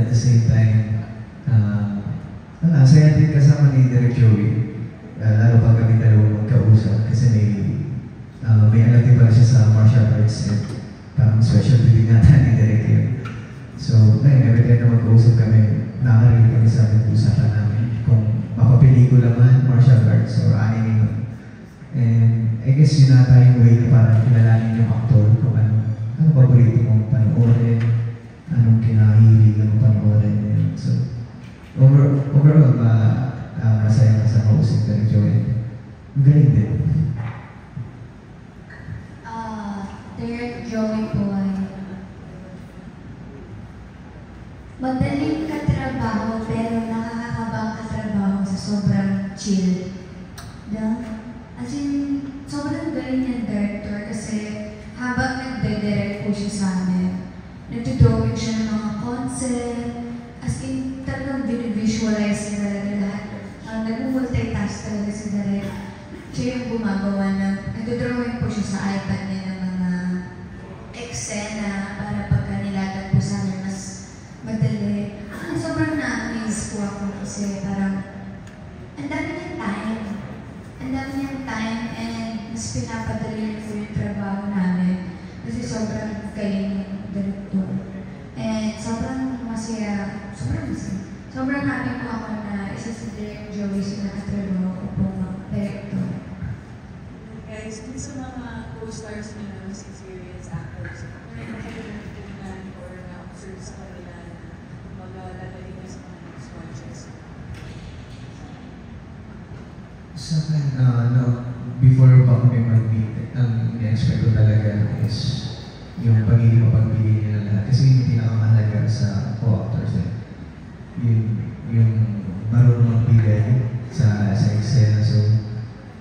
at the same time, saya din kasama ni Direk Joey. Lalo pag kami dalawa magkausap kasi may alam din pala siya sa martial arts and parang specialty din natin ni Direk yun. So, ngayon, every time na mag-uusap kami, nakakarinig kami sa aming usapan namin kung mapapelikula man, martial arts, or anime man. And I guess yun nata yung way na parang kilalanin yung actor kung ano paborito mong panoorin, anong kinahilig mong panoorin. So, overall, masaya ka sa kausap na Joey. Ang galing din. Direk Joey po ay madaling katrabaho pero nakakabang katrabaho sa sobrang chill. As in, sobrang galing niyang director kasi habang nagde-direct po siya sa amin, nagdodrawing siya ng mga concept, as in talagang binivisualize niya talaga lahat. Nag-multitask talaga si Direk. Siya yung gumagawa ng, nagdodrawing po siya sa iPad niya ng mga eksena para pagka nilatag po sa amin mas madali. Sobrang na-amaze po ako kasi parang ang dami niyang time. Ang dami niyang time and mas pinapadali niya po yung trabaho namin kasi sobrang galing yung director. And sobrang masaya. Sobrang happy po ako na isa si Direk Joey sa nakatrabaho ko po mag-director. Guys, kung sa mga co-stars niyo na mas experienced actors, meron kayo natutunan or na-observe sa kanila na maglalagaling na sa mga next watches? Sa akin, before pa kami mag-meet, ang in-expect ko talaga is yung pagiging mapagbigay nila lahat. Kasi yung pinakamahalaga sa co-actors yung marunong magbigay sa eksena. So,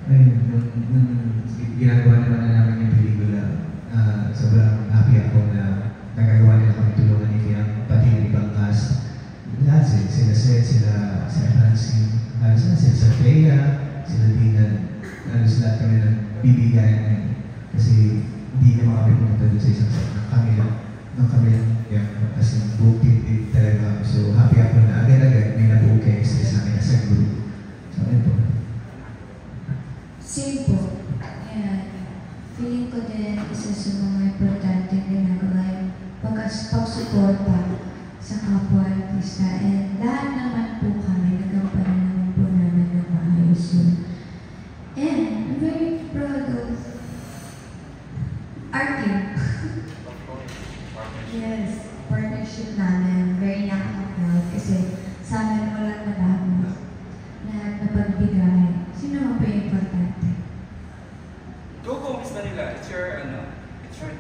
ayun, ginagawa naman na namin yung pelikula. Sobrang happy ako na nagagawa nila kami tulungan ni Liam, pati yung ibang cast. Lahat sila Seth, sila Francine, sila Sophia, sila Dinan. Lahat kami nagbibigayan kasi hindi naman kami pumunta doon sa isang set ng kabilang as in booked talaga. So happy ako na agad-agad may nabuo chemistry sa amin as a group. So ayun po. Same po. Feeling ko din isa sa mga importante ginagawa yung pag-suporta sa kapwa-artista. And lahat naman po kami, nagampanan naman po namin ng maayos yun. And I'm very proud of our team. Yes, partnership namin. Very nakaka-proud kasi sa amin walang nabago. Lahat na pagbigay. Sino naman po yung importante? Go, Miss Manila. It's your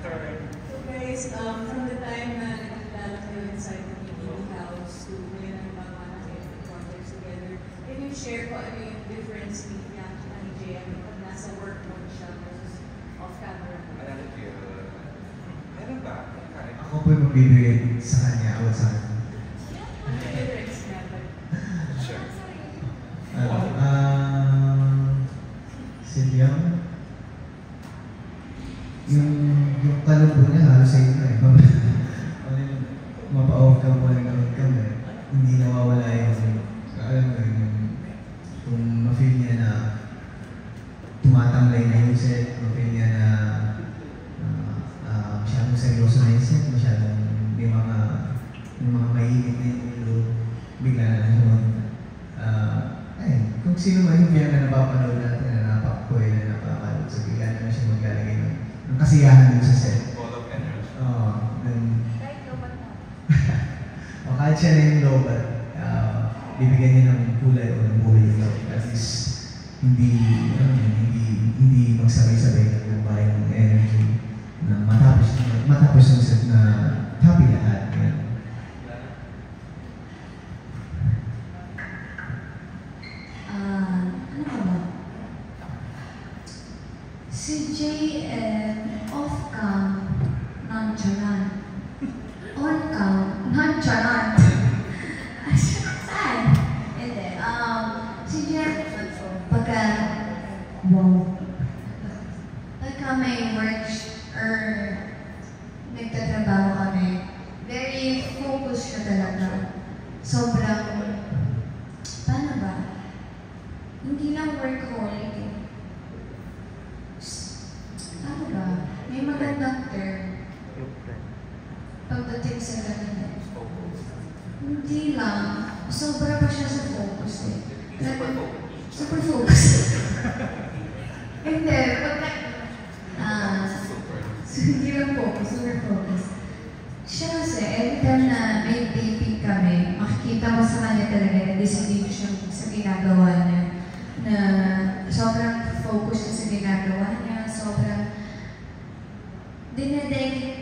turn. So guys, from the time na nagkilala kayo inside the TV house to ngayon ang mga partners together, can you share ko ano yung difference ni Bianchi and JM pag nasa work mode siya versus off-camera mode? Meron ba? Ako po yung magbibigay sa kanya, awat sa akin. Ano yung difference niya? Sure. Si Liam, yung kalumbo niya halos sa inyo eh. Mapa-off cam mo lang on cam eh. Hindi nawawala yung, alam mo yun, kung ma-feel niya na tumatamlay na yung set, ma-feel niya na masyadong seryoso na yung set, masyadong yung mga mainit na yung ulo, bigla na lang yun. Kung sino man yung na napapanood natin na napakoy na napapanood, so bigla na siya maglalagay ng kasiyahan dun sa set. Full of energy. Kahit lobat na. Kahit siya na yung lobat, bibigyan niya ng kulay o ng buhay yung lobat. At least, hindi magsabay-sabay na lumay ng energy na matapos ng set na happy lahat. Yan. Ano ba? Si JM off-cam, nonchalant. On-cam, nonchalant. Saan? Hindi. Si JM, pagka may work or nagtatrabaho kami, very focused siya talaga. Hindi lang. Sobra pa siya sa focus eh. Super focus. Super focus. Hindi. Pagka... Super. Hindi lang focus. Super focus. Siya kasi, every time na may taping kami, makikita mo sa kanya talaga na discipline siya sa ginagawa niya. Na sobrang focus siya sa ginagawa niya. Sobrang... Dedicated.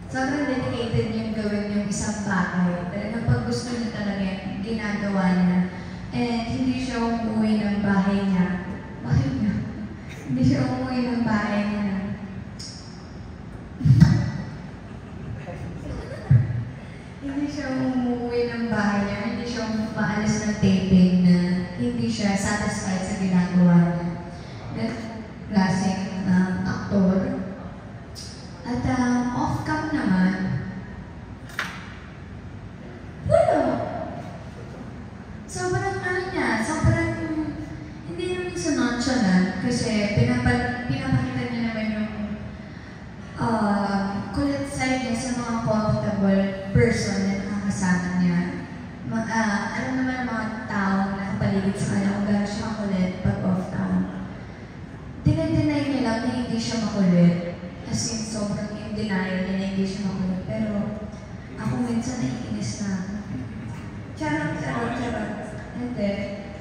Sobrang dedicated niyang gawin yung isang bagay. Talagang pag gusto niya talaga, ginagawa niya. And hindi siya umuwi ng bahay niya. Bakit niya? Hindi siya umuwi ng bahay niya. Hindi siya umuwi ng bahay niya. Hindi siya maalis ng taping na hindi siya satisfied sa ginagawa niya. That klaseng aktor. At off-cam naman, wala. Sobrang ano niya, sobrang hindi naman sa nonchalant kasi pinapakita niya naman yung kulit side niya sa mga comfortable person na nakakasama niya. Alam naman ang mga tao na kapaligid sa kanya kung gano'n siya makulit pag off-cam. Dinay niya lang na hindi siya makulit. As in, sobrang in denial niya na hindi siya makulit. Pero ako minsan naiinis na ako. Charot. Hindi.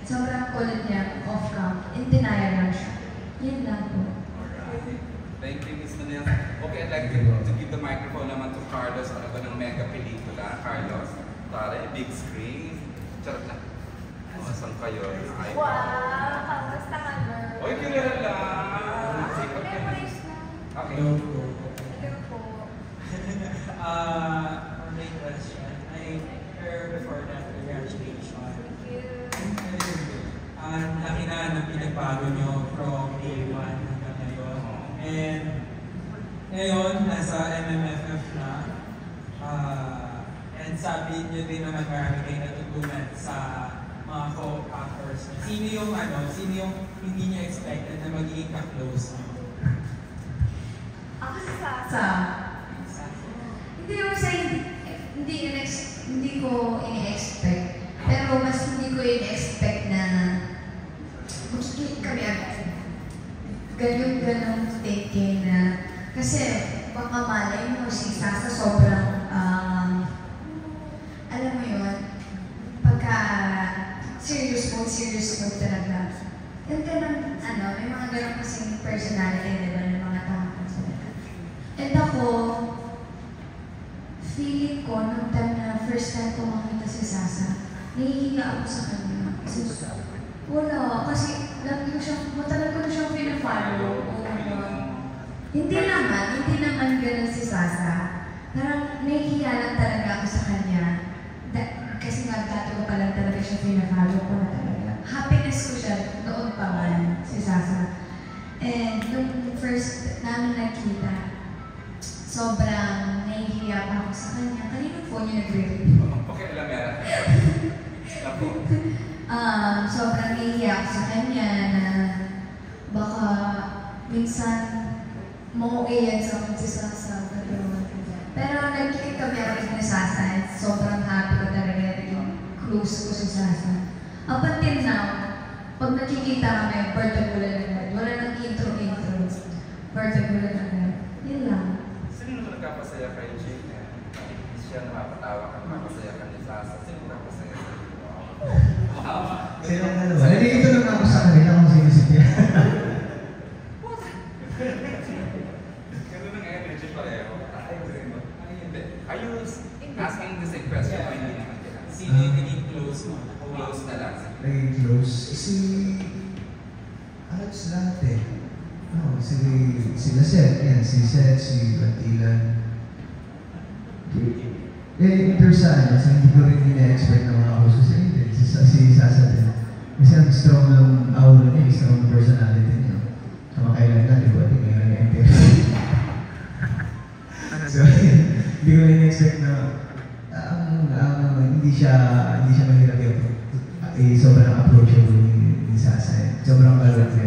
Sobrang kulit niya, off-cam. In denial lang siya. Yun lang po. Alright. Thank you, Ms. Manila. Okay, I'd like to give the microphone naman to Carlos. Ano ba ng mega pelikula? Carlos, tara, big screen. Charot na. Oh, saan kayo? Wow! Kamusta ka, Mer? Oy, kilala! Sikot ka na. Memories na. Okay. Hello po. On my question, I heard before that congratulations. Thank you. Ang laki na ng pinagbago nyo from day 1 hanggang ngayon. And ngayon, nasa MMFF na. And sabi nyo din naman marami kayo natutunan sa mga co-actors. Sino yung hindi nyo expected na magiging ka-close nyo? Ako sa Sa... Hindi naman sa hindi ko ini-expect. Pero mas hindi ko ini-expect na magkikita kami agad. Ganun thinking na kasi baka malay mo si Sasa sobrang alam mo yun, pagka serious mode talaga. Yung ganun, may mga ganun kasing personality, diba, ng mga tao. And ako, feeling ko, nung time na first time ko makita si Sasa, nahihiya ako sa kanya. Kasi, wala, kasi matagal ko na siyang pinafollow. Hindi naman ganun si Sasa. Parang nahihiya lang talaga ako sa kanya. Kasi nga, dati ko pa lang talaga siya pinafollow ko na talaga. Happiness ko siya noon pa man, si Sasa. And nung first namin nakita, sobrang nahihiya pa ako sa kanya. Kaninong phone niya nag-review? Okay, alam meron. Ako. Sobrang nahihiya ako sa kanya na baka minsan mo-okay yan sa akin si Sasa. Pero nagkikita kami ako ni Sasa at sobrang happy ko talaga yung close ko si Sasa. Up until now, pag nakikita kami, particular agad. Wala nang intro-intro. Particular agad. Yun lang. Sino naman nagkapasaya kay Jane? Siya napapatawa ka, napapasaya ka ni Sasa. Sino nagkapasaya sa iyo? Wow! Sino ang ano ba? Nandito lang ako sa kanila kung sino si Tia. Ganun ang energy pareho. Are you asking the same question o hindi naman kaya? Sino yung naging close mo? Close na lang. Naging close. Halos lahat eh. Sila Seth, yan. Si Seth, si Bantilan. Inter sa hindi ko rin ina-expect na mga kaso si Sasa din. Kasi ang strong ng aura niya, strong ng personality niya. Kamakailan na, di ba? Tingnan na yung Inter. So, hindi ko rin ina-expect na hindi siya mahirap yung sobrang approachable ni Sasa. Sobrang kalot niya.